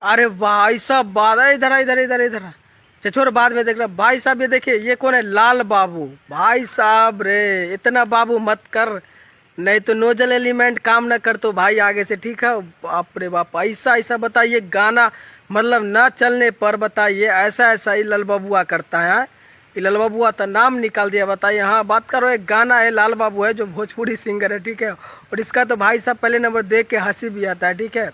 अरे भाई साहब, बाद इधर आ, इधर इधर इधर छोड़, बाद में देख रहा भाई साहब। ये देखिए, ये कौन है? लाल बाबू। भाई साहब रे, इतना बाबू मत कर, नहीं तो नोजल एलिमेंट काम न कर तो भाई आगे से, ठीक है? बाप रे बाप, ऐसा ऐसा बताइए गाना, मतलब न चलने पर बताइए ऐसा ऐसा ही लाल बाबुआ करता है। ये लाल बाबुआ तो नाम निकाल दिया, बताइए। हाँ, बात करो, एक गाना है लाल बाबू है जो भोजपुरी सिंगर है, ठीक है? और इसका तो भाई साहब पहले नंबर देख के हंसी भी आता है, ठीक है?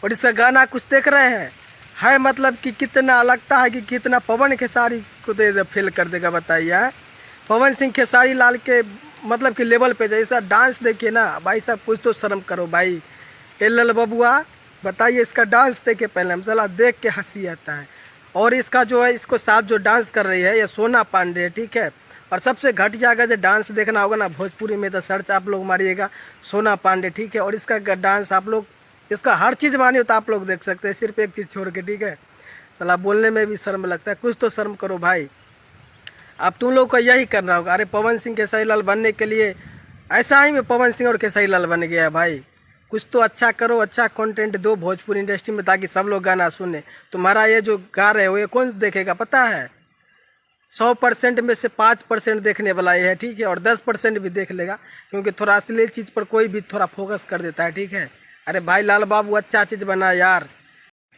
और इसका गाना कुछ देख रहे हैं, है मतलब कि कितना लगता है कि कितना पवन खेसारी को दे फेल कर देगा, बताइए। पवन सिंह खेसारी लाल के मतलब कि लेवल पे जैसा डांस देखिए ना भाई साहब, कुछ तो शर्म करो भाई। ये लाल बबुआ, बताइए, इसका डांस देखिए पहले, हम साला देख के हंसी आता है। और इसका जो है, इसको साथ जो डांस कर रही है ये सोना पांडे है, ठीक है? और सबसे घटिया अगर जो डांस देखना होगा ना भोजपुरी में, तो सर्च आप लोग मारिएगा सोना पांडे, ठीक है? और इसका डांस आप लोग, इसका हर चीज़ मानिए तो आप लोग देख सकते हैं, सिर्फ एक चीज़ छोड़ के, ठीक है? साला बोलने में भी शर्म लगता है, कुछ तो शर्म करो भाई। अब तुम लोग को यही करना होगा। अरे पवन सिंह खेसारी लाल बनने के लिए ऐसा ही में पवन सिंह और खेसारी लाल बन गया है भाई। कुछ तो अच्छा करो, अच्छा कंटेंट दो भोजपुरी इंडस्ट्री में, ताकि सब लोग गाना सुने। तुम्हारा ये जो गा रहे हो ये कौन देखेगा पता है? 100% में से 5% देखने वाला ये है, ठीक है? और 10% भी देख लेगा, क्योंकि थोड़ा अश्लील चीज़ पर कोई भी थोड़ा फोकस कर देता है, ठीक है? अरे भाई लाल बाबू अच्छा चीज़ बना यार।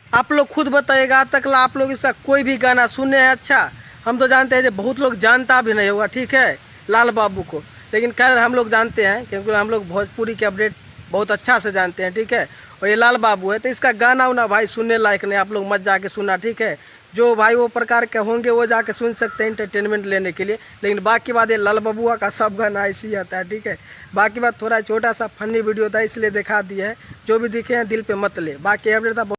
आप लोग खुद बताइएगा, आज तक आप लोग इसका कोई भी गाना सुने हैं? अच्छा, हम तो जानते हैं, बहुत लोग जानता भी नहीं होगा, ठीक है, लाल बाबू को, लेकिन खैर हम लोग जानते हैं, क्योंकि हम लोग भोजपुरी के अपडेट बहुत अच्छा से जानते हैं, ठीक है? और ये लाल बाबू है, तो इसका गाना उना भाई सुनने लायक नहीं, आप लोग मत जाके सुना, ठीक है? जो भाई वो प्रकार के होंगे वो जाके सुन सकते हैं एंटरटेनमेंट लेने के लिए, लेकिन बाकी बात ये लाल बबुआ का सब गाना ऐसे ही आता है, ठीक है? बाकी बात थोड़ा छोटा सा फनी वीडियो था इसलिए दिखा दिया है, जो भी दिखे हैं दिल पे मत ले, बाकी अपडेट था।